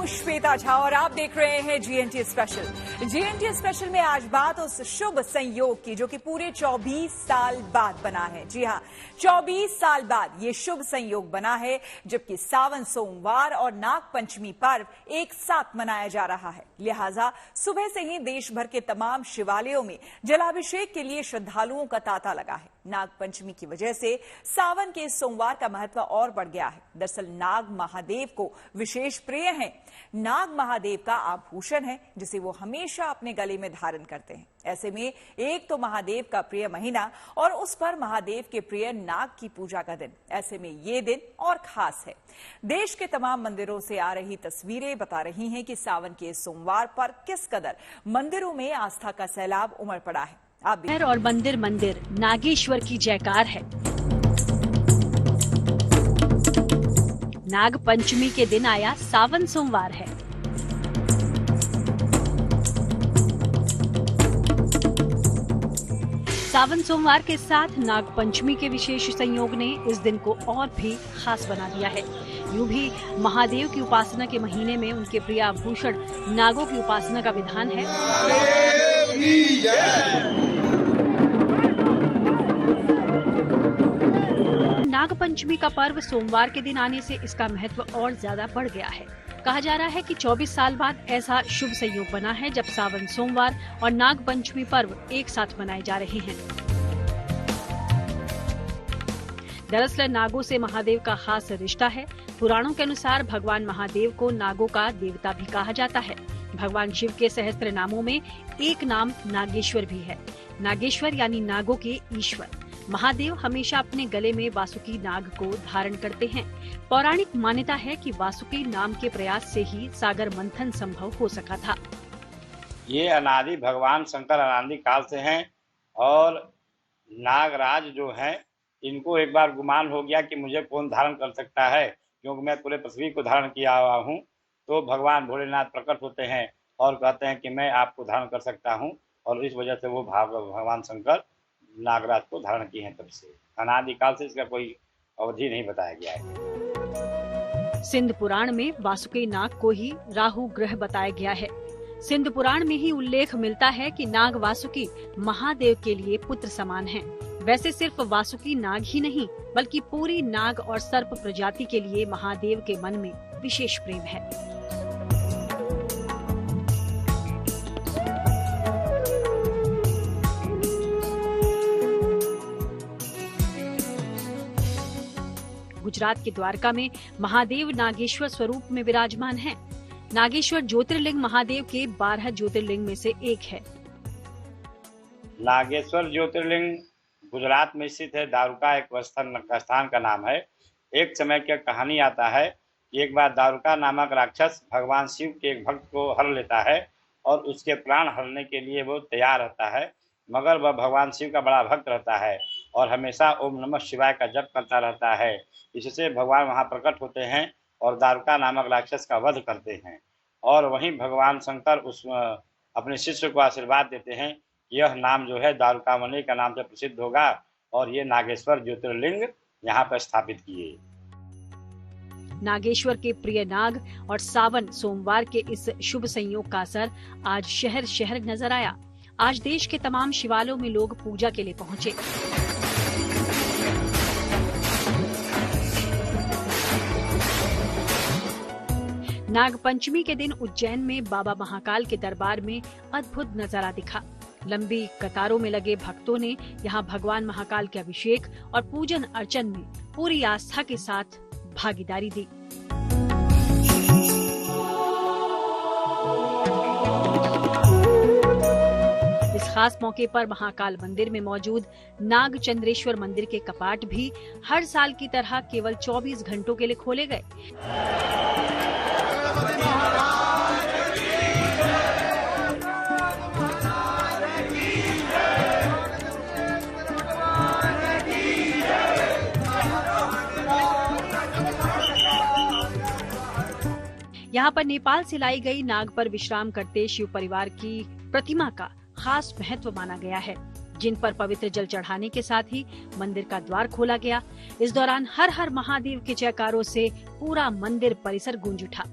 श्वेता झा और आप देख रहे हैं जीएनटी स्पेशल। जीएनटी स्पेशल में आज बात उस शुभ संयोग की जो कि पूरे 24 साल बाद बना है। जी हां, 24 साल बाद ये शुभ संयोग बना है जबकि सावन सोमवार और नाग पंचमी पर्व एक साथ मनाया जा रहा है। लिहाजा सुबह से ही देश भर के तमाम शिवालयों में जलाभिषेक के लिए श्रद्धालुओं का तांता लगा है। नाग पंचमी की वजह से सावन के सोमवार का महत्व और बढ़ गया है। दरअसल नाग महादेव को विशेष प्रिय है। नाग महादेव का आभूषण है जिसे वो हमेशा अपने गले में धारण करते हैं। ऐसे में एक तो महादेव का प्रिय महीना और उस पर महादेव के प्रिय नाग की पूजा का दिन। ऐसे में ये दिन और खास है। देश के तमाम मंदिरों से आ रही तस्वीरें बता रही हैं कि सावन के सोमवार पर किस कदर मंदिरों में आस्था का सैलाब उमड़ पड़ा है। और मंदिर मंदिर नागेश्वर की जयकार है। नाग पंचमी के दिन आया सावन सोमवार है। सावन सोमवार के साथ नाग पंचमी के विशेष संयोग ने इस दिन को और भी खास बना दिया है। यूं भी महादेव की उपासना के महीने में उनके प्रिय आभूषण नागों की उपासना का विधान है। नाग पंचमी का पर्व सोमवार के दिन आने से इसका महत्व और ज्यादा बढ़ गया है। कहा जा रहा है कि 24 साल बाद ऐसा शुभ संयोग बना है जब सावन सोमवार और नाग पंचमी पर्व एक साथ मनाए जा रहे हैं। दरअसल नागों से महादेव का खास रिश्ता है। पुराणों के अनुसार भगवान महादेव को नागों का देवता भी कहा जाता है। भगवान शिव के सहस्त्र नामों में एक नाम नागेश्वर भी है। नागेश्वर यानी नागों के ईश्वर। महादेव हमेशा अपने गले में वासुकी नाग को धारण करते हैं। पौराणिक मान्यता है कि वासुकी नाम के प्रयास से ही सागर मंथन संभव हो सका था। ये अनादि भगवान शंकर अनादि काल से हैं और नागराज जो हैं इनको एक बार गुमान हो गया कि मुझे कौन धारण कर सकता है, क्योंकि मैं पूरे पृथ्वी को धारण किया हुआ हूँ। तो भगवान भोलेनाथ प्रकट होते हैं और कहते हैं कि मैं आपको धारण कर सकता हूँ, और इस वजह से वो भगवान शंकर नागराज को धारण किए हैं। तब से अनादिकाल से इसका कोई अवधि नहीं बताया गया है। सिंध पुराण में वासुकी नाग को ही राहु ग्रह बताया गया है। सिंध पुराण में ही उल्लेख मिलता है कि नाग वासुकी महादेव के लिए पुत्र समान हैं। वैसे सिर्फ वासुकी नाग ही नहीं बल्कि पूरी नाग और सर्प प्रजाति के लिए महादेव के मन में विशेष प्रेम है। गुजरात के द्वारका में महादेव नागेश्वर स्वरूप में विराजमान हैं। नागेश्वर ज्योतिर्लिंग महादेव के 12 ज्योतिर्लिंग में से एक है। नागेश्वर ज्योतिर्लिंग गुजरात में स्थित है। दारुका एक स्थान का नाम है। एक समय की कहानी आता है कि एक बार दारुका नामक राक्षस भगवान शिव के एक भक्त को हर लेता है और उसके प्राण हरने के लिए वो तैयार रहता है, मगर वह भगवान शिव का बड़ा भक्त रहता है और हमेशा ओम नमः शिवाय का जप करता रहता है। इससे भगवान वहाँ प्रकट होते हैं और दारुका नामक राक्षस का वध करते हैं। और वहीं भगवान शंकर उस अपने शिष्य को आशीर्वाद देते हैं, यह नाम जो है दारुका मणि का नाम से प्रसिद्ध होगा और ये नागेश्वर ज्योतिर्लिंग यहाँ पर स्थापित किए। नागेश्वर के प्रिय नाग और सावन सोमवार के इस शुभ संयोग का असर आज शहर शहर नजर आया। आज देश के तमाम शिवालयों में लोग पूजा के लिए पहुंचे। नाग पंचमी के दिन उज्जैन में बाबा महाकाल के दरबार में अद्भुत नजारा दिखा। लंबी कतारों में लगे भक्तों ने यहां भगवान महाकाल के अभिषेक और पूजन अर्चन में पूरी आस्था के साथ भागीदारी दी। इस खास मौके पर महाकाल मंदिर में मौजूद नाग चंद्रेश्वर मंदिर के कपाट भी हर साल की तरह केवल 24 घंटों के लिए खोले गए। यहाँ पर नेपाल से लाई गई नाग पर विश्राम करते शिव परिवार की प्रतिमा का खास महत्व माना गया है, जिन पर पवित्र जल चढ़ाने के साथ ही मंदिर का द्वार खोला गया। इस दौरान हर हर महादेव के जयकारों से पूरा मंदिर परिसर गूंज उठा।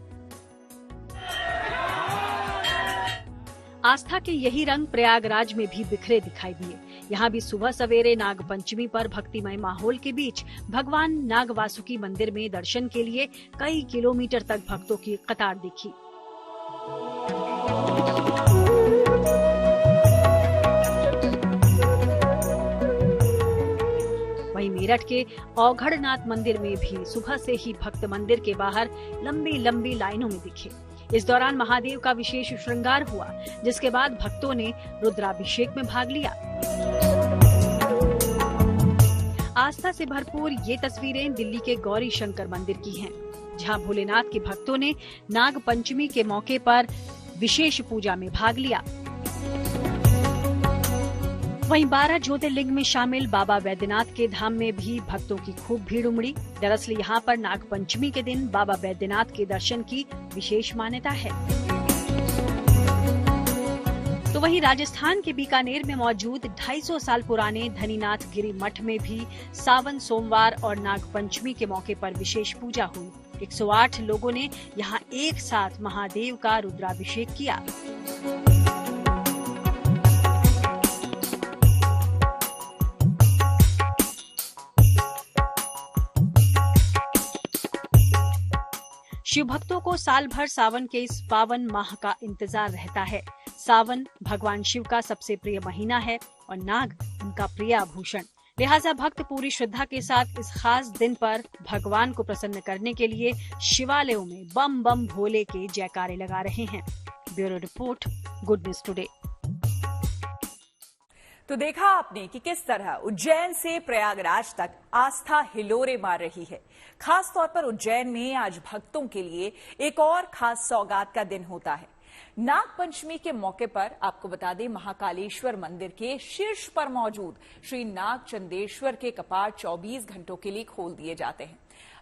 आस्था के यही रंग प्रयागराज में भी बिखरे दिखाई दिए। यहाँ भी सुबह सवेरे नाग पंचमी पर भक्तिमय माहौल के बीच भगवान नाग वासुकी मंदिर में दर्शन के लिए कई किलोमीटर तक भक्तों की कतार दिखी। वहीं मेरठ के औघड़नाथ मंदिर में भी सुबह से ही भक्त मंदिर के बाहर लंबी लंबी लाइनों में दिखे। इस दौरान महादेव का विशेष श्रृंगार हुआ, जिसके बाद भक्तों ने रुद्राभिषेक में भाग लिया। आस्था से भरपूर ये तस्वीरें दिल्ली के गौरी शंकर मंदिर की हैं, जहां भोलेनाथ के भक्तों ने नाग पंचमी के मौके पर विशेष पूजा में भाग लिया। वहीं 12 ज्योतिर्लिंग में शामिल बाबा वैद्यनाथ के धाम में भी भक्तों की खूब भीड़ उमड़ी। दरअसल यहाँ पर नाग पंचमी के दिन बाबा वैद्यनाथ के दर्शन की विशेष मान्यता है। तो वहीं राजस्थान के बीकानेर में मौजूद 250 साल पुराने धनीनाथ गिरी मठ में भी सावन सोमवार और नाग पंचमी के मौके पर विशेष पूजा हुई। 108 लोगों ने यहाँ एक साथ महादेव का रुद्राभिषेक किया। शिव भक्तों को साल भर सावन के इस पावन माह का इंतजार रहता है। सावन भगवान शिव का सबसे प्रिय महीना है और नाग उनका प्रिय आभूषण। लिहाजा भक्त पूरी श्रद्धा के साथ इस खास दिन पर भगवान को प्रसन्न करने के लिए शिवालयों में बम बम भोले के जयकारे लगा रहे हैं। Bureau report, good news today. तो देखा आपने कि किस तरह उज्जैन से प्रयागराज तक आस्था हिलोरे मार रही है। खास तौर पर उज्जैन में आज भक्तों के लिए एक और खास सौगात का दिन होता है। नाग पंचमी के मौके पर आपको बता दें, महाकालेश्वर मंदिर के शीर्ष पर मौजूद श्री नाग चंद्रेश्वर के कपाट 24 घंटों के लिए खोल दिए जाते हैं।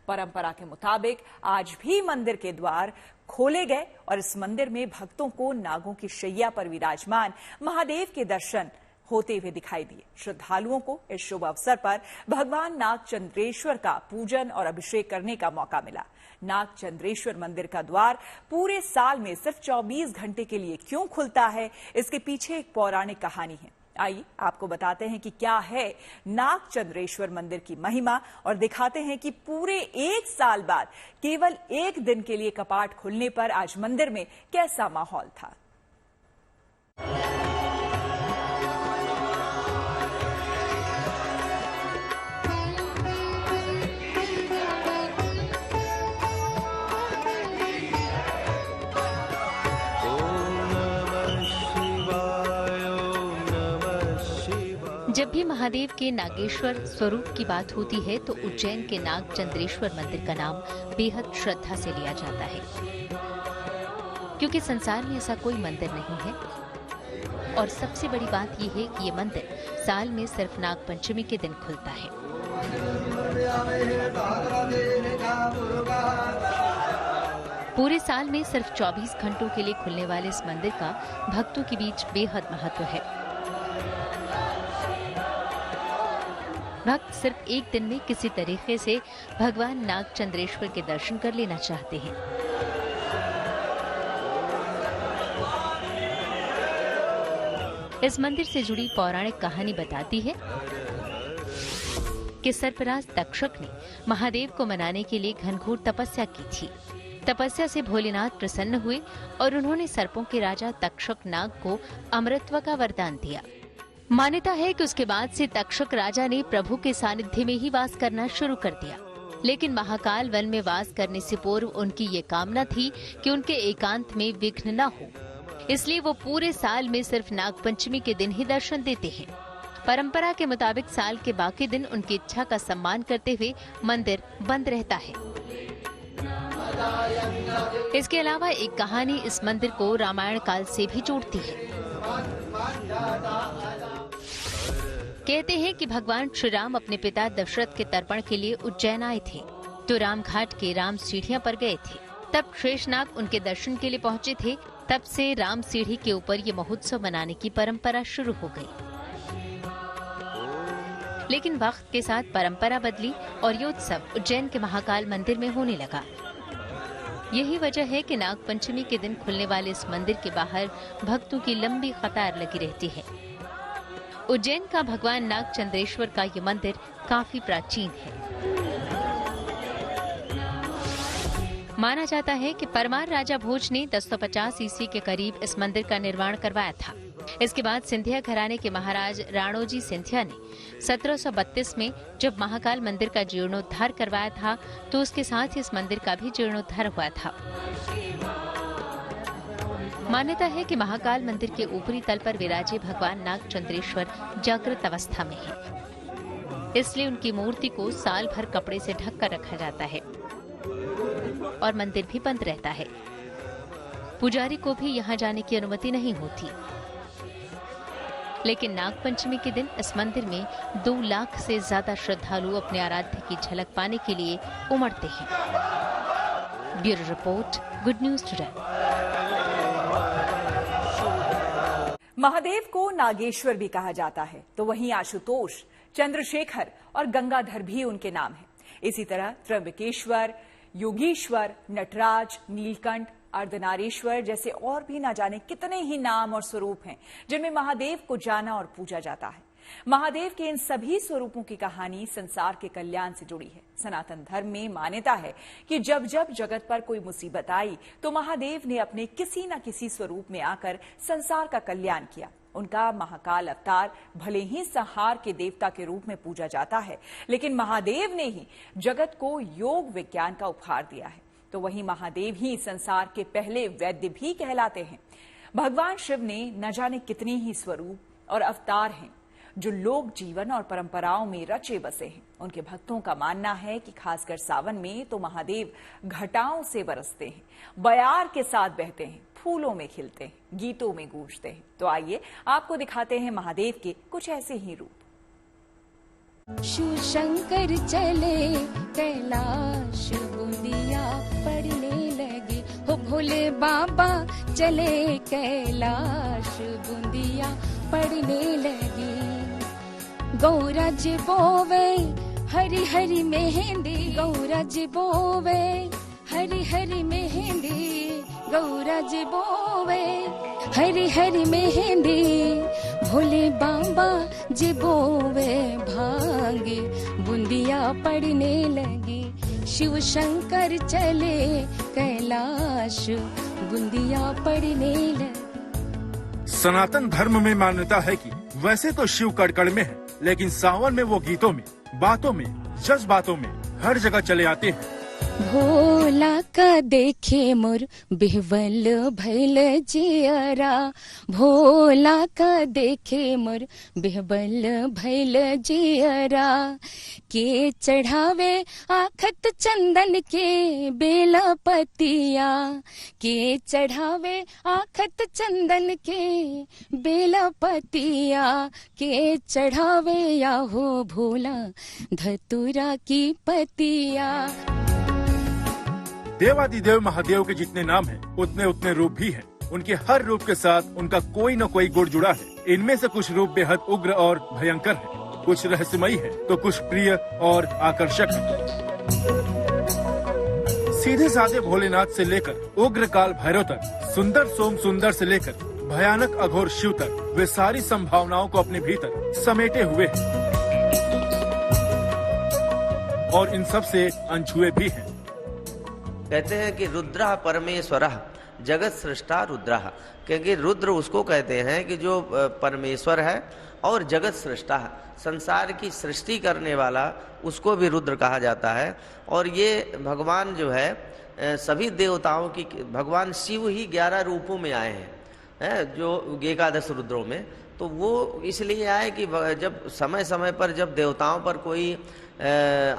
परंपरा के मुताबिक आज भी मंदिर के द्वार खोले गए और इस मंदिर में भक्तों को नागों की शैया पर विराजमान महादेव के दर्शन होते हुए दिखाई दिए। श्रद्धालुओं को इस शुभ अवसर पर भगवान नाग चंद्रेश्वर का पूजन और अभिषेक करने का मौका मिला। नाग चंद्रेश्वर मंदिर का द्वार पूरे साल में सिर्फ 24 घंटे के लिए क्यों खुलता है, इसके पीछे एक पौराणिक कहानी है। आइए आपको बताते हैं कि क्या है नाग चंद्रेश्वर मंदिर की महिमा और दिखाते हैं कि पूरे एक साल बाद केवल एक दिन के लिए कपाट खुलने पर आज मंदिर में कैसा माहौल था। जब भी महादेव के नागेश्वर स्वरूप की बात होती है तो उज्जैन के नाग चंद्रेश्वर मंदिर का नाम बेहद श्रद्धा से लिया जाता है, क्योंकि संसार में ऐसा कोई मंदिर नहीं है। और सबसे बड़ी बात यह है कि ये मंदिर साल में सिर्फ नाग पंचमी के दिन खुलता है। पूरे साल में सिर्फ 24 घंटों के लिए खुलने वाले इस मंदिर का भक्तों के बीच बेहद महत्व है। भक्त सिर्फ एक दिन में किसी तरीके से भगवान नाग चंद्रेश्वर के दर्शन कर लेना चाहते हैं। इस मंदिर से जुड़ी पौराणिक कहानी बताती है कि सर्पराज तक्षक ने महादेव को मनाने के लिए घनघोर तपस्या की थी। तपस्या से भोलेनाथ प्रसन्न हुए और उन्होंने सर्पों के राजा तक्षक नाग को अमृतत्व का वरदान दिया। मान्यता है कि उसके बाद से तक्षक राजा ने प्रभु के सानिध्य में ही वास करना शुरू कर दिया। लेकिन महाकाल वन में वास करने से पूर्व उनकी ये कामना थी कि उनके एकांत में विघ्न न हो, इसलिए वो पूरे साल में सिर्फ नाग पंचमी के दिन ही दर्शन देते हैं। परंपरा के मुताबिक साल के बाकी दिन उनकी इच्छा का सम्मान करते हुए मंदिर बंद रहता है। इसके अलावा एक कहानी इस मंदिर को रामायण काल से भी जोड़ती है। कहते हैं कि भगवान श्री राम अपने पिता दशरथ के तर्पण के लिए उज्जैन आए थे, तो राम घाट के राम सीढ़ियां पर गए थे। तब शेषनाग उनके दर्शन के लिए पहुंचे थे। तब से राम सीढ़ी के ऊपर ये महोत्सव मनाने की परंपरा शुरू हो गई। लेकिन वक्त के साथ परंपरा बदली और ये उत्सव उज्जैन के महाकाल मंदिर में होने लगा। यही वजह है कि नाग पंचमी के दिन खुलने वाले इस मंदिर के बाहर भक्तों की लंबी कतार लगी रहती है। उज्जैन का भगवान नाग चंद्रेश्वर का ये मंदिर काफी प्राचीन है। माना जाता है कि परमार राजा भोज ने 1050 ईस्वी के करीब इस मंदिर का निर्माण करवाया था। इसके बाद सिंधिया घराने के महाराज राणोजी सिंधिया ने 1732 में जब महाकाल मंदिर का जीर्णोद्धार करवाया था तो उसके साथ ही इस मंदिर का भी जीर्णोद्धार हुआ था। मान्यता है कि महाकाल मंदिर के ऊपरी तल पर विराजे भगवान नाग चंद्रेश्वर जागृत अवस्था में है, इसलिए उनकी मूर्ति को साल भर कपड़े से ढक कर रखा जाता है और मंदिर भी बंद रहता है। पुजारी को भी यहाँ जाने की अनुमति नहीं होती। लेकिन नागपंचमी के दिन इस मंदिर में 2 लाख से ज्यादा श्रद्धालु अपने आराध्य की झलक पाने के लिए उमड़ते हैं। Bureau report, good news today. Mahadev को नागेश्वर भी कहा जाता है, तो वहीं आशुतोष, चंद्रशेखर और गंगाधर भी उनके नाम हैं। इसी तरह त्र्यंबकेश्वर, योगीश्वर, नटराज, नीलकंठ, अर्धनारीश्वर जैसे और भी ना जाने कितने ही नाम और स्वरूप हैं जिनमें महादेव को जाना और पूजा जाता है। महादेव के इन सभी स्वरूपों की कहानी संसार के कल्याण से जुड़ी है। सनातन धर्म में मान्यता है कि जब जब जगत पर कोई मुसीबत आई तो महादेव ने अपने किसी न किसी स्वरूप में आकर संसार का कल्याण किया। उनका महाकाल अवतार भले ही संहार के देवता के रूप में पूजा जाता है, लेकिन महादेव ने ही जगत को योग विज्ञान का उपहार दिया है। तो वहीं महादेव ही संसार के पहले वैद्य भी कहलाते हैं। भगवान शिव ने न जाने कितने ही स्वरूप और अवतार हैं जो लोक जीवन और परंपराओं में रचे बसे हैं। उनके भक्तों का मानना है कि खासकर सावन में तो महादेव घटाओं से बरसते हैं, बयार के साथ बहते हैं, फूलों में खिलते हैं, गीतों में गूंजते हैं। तो आइए आपको दिखाते हैं महादेव के कुछ ऐसे ही रूप। शिव शंकर चले कैलाश, बूंदिया पड़ने लगे हो भोले बाबा चले कैलाश, बूंदिया पड़ने लगी। गौरज बोवे हरी हरी मेहंदी, गौरज बोवे हरी हरी मेहंदी, गौरज बोवे हरी हरी मेहंदी, भोले बाबा जी बोवे भांगे, बूंदिया पड़ने लगी। शिव शंकर चले कैलाश, बूंदिया पड़ने लगी। सनातन धर्म में मान्यता है कि वैसे तो शिव कड़कड़ में है, लेकिन सावन में वो गीतों में, बातों में, जज्बातों में हर जगह चले आते हैं। भोला का देखे मोर बिहवल भैल जियरा, भोला का देखे मोर बिहवल भैल जियरा, के चढ़ावे आखत चंदन के बेला पतिया, के चढ़ावे आखत चंदन के बेला पतिया, के चढ़ावे या हो भोला धतुरा की पतिया। देवादिदेव महादेव के जितने नाम हैं, उतने उतने रूप भी हैं। उनके हर रूप के साथ उनका कोई न कोई गुण जुड़ा है। इनमें से कुछ रूप बेहद उग्र और भयंकर हैं, कुछ रहस्यमयी है तो कुछ प्रिय और आकर्षक है। सीधे साधे भोलेनाथ से लेकर उग्र काल भैरव तक, सुंदर सोम सुंदर से लेकर भयानक अघोर शिव तक, वे सारी संभावनाओं को अपने भीतर समेटे हुए हैं और इन सब से अनछुए भी हैं। कहते हैं कि रुद्रः परमेश्वरः जगत सृष्टा रुद्रः, क्योंकि रुद्र उसको कहते हैं कि जो परमेश्वर है और जगत सृष्टा है, संसार की सृष्टि करने वाला, उसको भी रुद्र कहा जाता है। और ये भगवान जो है सभी देवताओं की, भगवान शिव ही 11 रूपों में आए हैं जो 11 रुद्रों में। तो वो इसलिए आए कि जब समय समय पर जब देवताओं पर कोई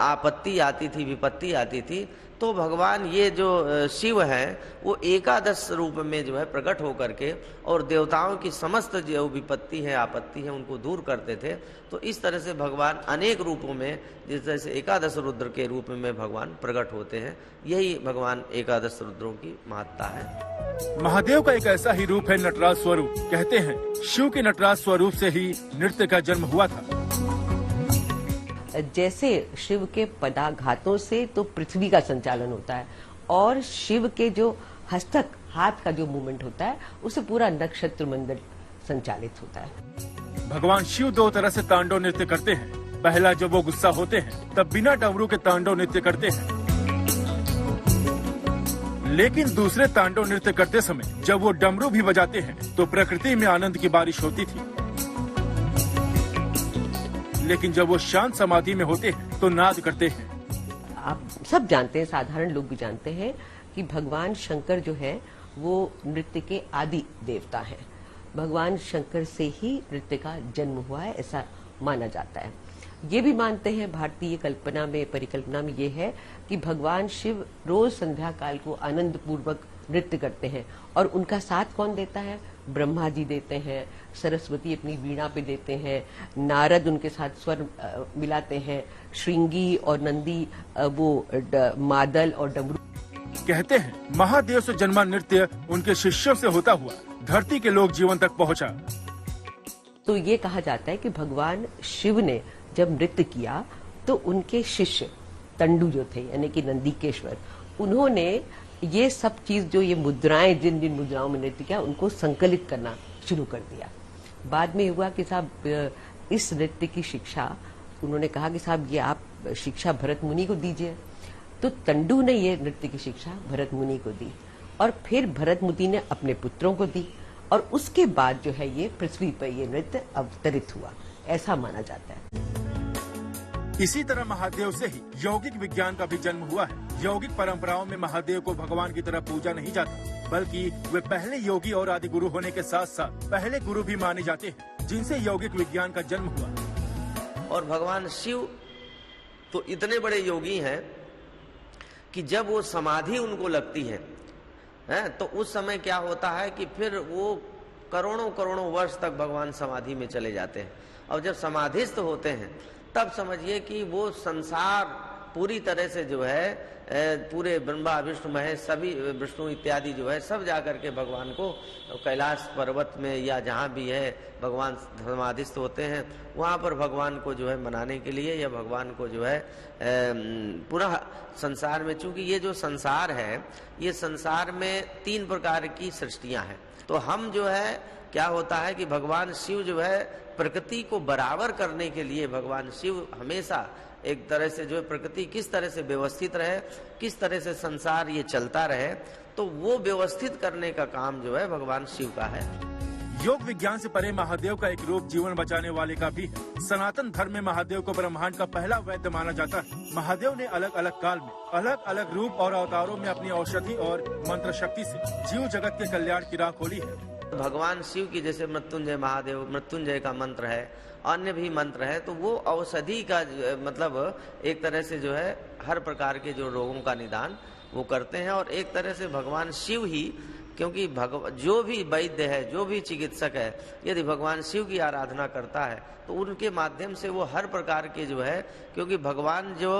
आपत्ति आती थी, विपत्ति आती थी, तो भगवान ये जो शिव हैं वो 11 रूप में जो है प्रकट होकर के और देवताओं की समस्त जो विपत्ति है, आपत्ति है, उनको दूर करते थे। तो इस तरह से भगवान अनेक रूपों में, जिस तरह से 11 रुद्र के रूप में भगवान प्रकट होते हैं, यही भगवान 11 रुद्रों की महत्ता है। महादेव का एक ऐसा ही रूप है नटराज स्वरूप। कहते हैं शिव के नटराज स्वरूप से ही नृत्य का जन्म हुआ था। जैसे शिव के पदाघातों से तो पृथ्वी का संचालन होता है और शिव के जो हस्तक हाथ का जो मूवमेंट होता है उससे पूरा नक्षत्र मंडल संचालित होता है। भगवान शिव दो तरह से तांडव नृत्य करते हैं। पहला जब वो गुस्सा होते हैं तब बिना डमरू के तांडव नृत्य करते हैं, लेकिन दूसरे तांडव नृत्य करते समय जब वो डमरू भी बजाते हैं तो प्रकृति में आनंद की बारिश होती थी। लेकिन जब वो शांत समाधि में होते हैं तो नाद करते हैं। आप सब जानते हैं, साधारण लोग भी जानते हैं कि भगवान शंकर जो है वो नृत्य के आदि देवता हैं। भगवान शंकर से ही नृत्य का जन्म हुआ है ऐसा माना जाता है। ये भी मानते हैं, भारतीय कल्पना में परिकल्पना में ये है कि भगवान शिव रोज संध्या काल को आनंद पूर्वक नृत्य करते हैं। और उनका साथ कौन देता है? ब्रह्मा जी देते हैं, सरस्वती अपनी वीणा पे देते हैं, नारद उनके साथ स्वर मिलाते हैं, श्रृंगी और नंदी वो मादल और डमरू। कहते हैं महादेव से जन्मा नृत्य उनके शिष्यों से होता हुआ धरती के लोक जीवन तक पहुंचा। तो ये कहा जाता है कि भगवान शिव ने जब नृत्य किया तो उनके शिष्य तंडु जो थे यानी कि नंदीकेश्वर, उन्होंने ये सब चीज जो ये मुद्राएं जिन जिन मुद्राओं में नृत्य किया उनको संकलित करना शुरू कर दिया। बाद में हुआ कि साहब इस नृत्य की शिक्षा उन्होंने कहा कि साहब ये आप शिक्षा भरत मुनि को दीजिए। तो तंडु ने ये नृत्य की शिक्षा भरत मुनि को दी और फिर भरत मुनि ने अपने पुत्रों को दी और उसके बाद जो है ये पृथ्वी पर ये नृत्य अवतरित हुआ, ऐसा माना जाता है। इसी तरह महादेव से ही यौगिक विज्ञान का भी जन्म हुआ है। यौगिक परंपराओं में महादेव को भगवान की तरह पूजा नहीं जाती, बल्कि वे पहले योगी और आदि गुरु होने के साथ साथ पहले गुरु भी माने जाते हैं, जिनसे यौगिक विज्ञान का जन्म हुआ। और भगवान शिव तो इतने बड़े योगी हैं कि जब वो समाधि उनको लगती है तो उस समय क्या होता है कि फिर वो करोड़ों करोड़ों वर्ष तक भगवान समाधि में चले जाते हैं। और जब समाधिस्थ होते हैं तब समझिए कि वो संसार पूरी तरह से जो है पूरे ब्रह्मा विष्णु महेश सभी विष्णु इत्यादि जो है सब जाकर के भगवान को कैलाश पर्वत में या जहाँ भी है भगवान समाधिस्थ होते हैं वहाँ पर भगवान को जो है मनाने के लिए या भगवान को जो है पूरा संसार में, चूंकि ये जो संसार है ये संसार में 3 प्रकार की सृष्टियां हैं। तो हम जो है क्या होता है कि भगवान शिव जो है प्रकृति को बराबर करने के लिए भगवान शिव हमेशा एक तरह से जो है प्रकृति किस तरह से व्यवस्थित रहे, किस तरह से संसार ये चलता रहे, तो वो व्यवस्थित करने का काम जो है भगवान शिव का है। योग विज्ञान से परे महादेव का एक रूप जीवन बचाने वाले का भी है। सनातन धर्म में महादेव को ब्रह्मांड का पहला वैद्य माना जाता है। महादेव ने अलग अलग काल में अलग अलग रूप और अवतारों में अपनी औषधि और मंत्र शक्ति से जीव जगत के कल्याण की राह खोली है। भगवान शिव की जैसे मृत्युंजय महादेव मृत्युंजय का मंत्र है, अन्य भी मंत्र है, तो वो औषधि का मतलब एक तरह से जो है हर प्रकार के जो रोगों का निदान वो करते हैं। और एक तरह से भगवान शिव ही, क्योंकि जो भी वैद्य है जो भी चिकित्सक है यदि भगवान शिव की आराधना करता है तो उनके माध्यम से वो हर प्रकार के जो है, क्योंकि भगवान जो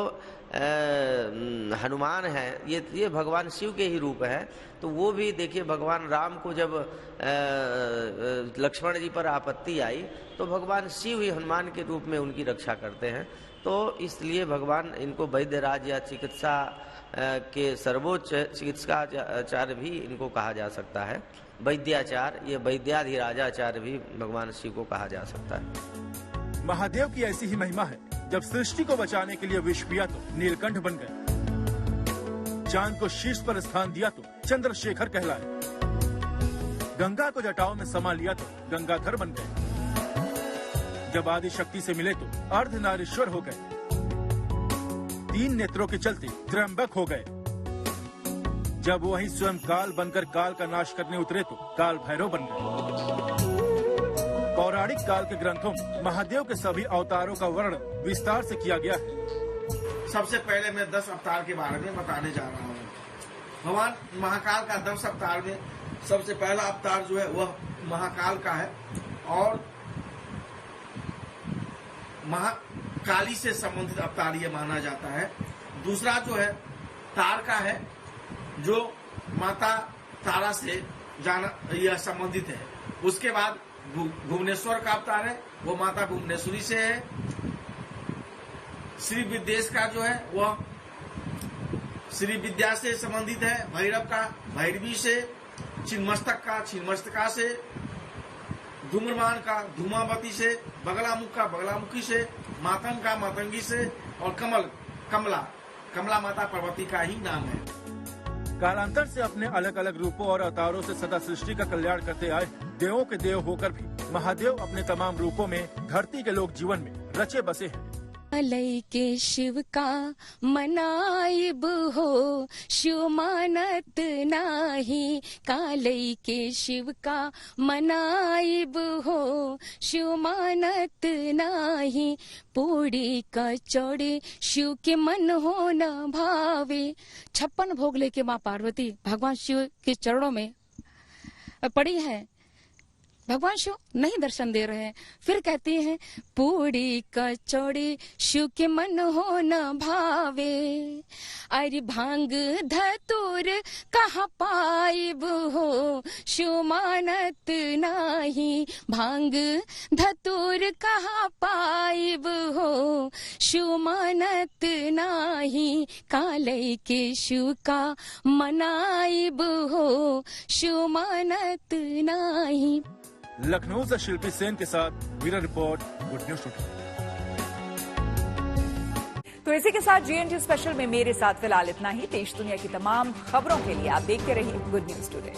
हनुमान है ये भगवान शिव के ही रूप है। तो वो भी देखिए भगवान राम को जब लक्ष्मण जी पर आपत्ति आई तो भगवान शिव ही हनुमान के रूप में उनकी रक्षा करते हैं। तो इसलिए भगवान इनको वैद्यराज या चिकित्सा के सर्वोच्च चिकित्साचार्य भी इनको कहा जा सकता है। वैद्याचार्य, ये वैद्याधिराजाचार्य भी भगवान शिव को कहा जा सकता है। महादेव की ऐसी ही महिमा है, जब सृष्टि को बचाने के लिए विष पिया तो नीलकंठ बन गए, चांद को शीर्ष पर स्थान दिया तो चंद्रशेखर कहलाए, गंगा को जटाओं में समा लिया तो गंगाधर बन गए, जब आदि शक्ति से मिले तो अर्धनारीश्वर हो गए, 3 नेत्रों के चलते त्र्यंबक हो गए, जब वही स्वयं काल बनकर काल का नाश करने उतरे तो काल भैरव बन गए। पौराणिक काल के ग्रंथों में महादेव के सभी अवतारों का वर्णन विस्तार से किया गया है। सबसे पहले मैं 10 अवतार के बारे में बताने जा रहा हूँ। भगवान महाकाल का 10 अवतार में सबसे पहला अवतार जो है वह महाकाल का है और महाकाली से संबंधित अवतार ये माना जाता है। दूसरा जो है तार का है जो माता तारा से जाना यह संबंधित है। उसके बाद भुवनेश्वर का अवतार है, वो माता भुवनेश्वरी से है। श्री विदेश का जो है वह श्री विद्या से संबंधित है, भैरव का भैरवी से, छिन्नमस्तक का छिन्नमस्तका से, धूम्रमान का धूमावती से, बगलामुख का बगलामुखी से, मातंग का मातंगी से और कमला माता पार्वती का ही नाम है। कालांतर से अपने अलग अलग रूपों और अवतारों से सदा सृष्टि का कल्याण करते आए देवों के देव होकर भी महादेव अपने तमाम रूपों में धरती के लोक जीवन में रचे बसे हैं। कालई के शिव का मनाइब हो, शिव मानत नाही। कालई के शिव का मनाइब हो, शिव मानत नाही। पूड़ी कचौड़ी शिव के मन हो न भावे। 56 भोग लेके माँ पार्वती भगवान शिव के चरणों में पड़ी है, भगवान शिव नहीं दर्शन दे रहे हैं। फिर कहती हैं पूड़ी कचौड़ी शिव के मन हो न भावे। अरे भांग धतूर कहाँ पाइब हो, शिव मानत नाही। भांग धतूर कहाँ पाइब हो, शिव मानत नाही। कालई के शिव का मनाइब हो, शिव मानत नाही। लखनऊ से शिल्पी सेन के साथ bureau report, good news today. तो इसी के साथ GNT स्पेशल में मेरे साथ फिलहाल इतना ही। देश दुनिया की तमाम खबरों के लिए आप देखते रहिए गुड न्यूज टुडे।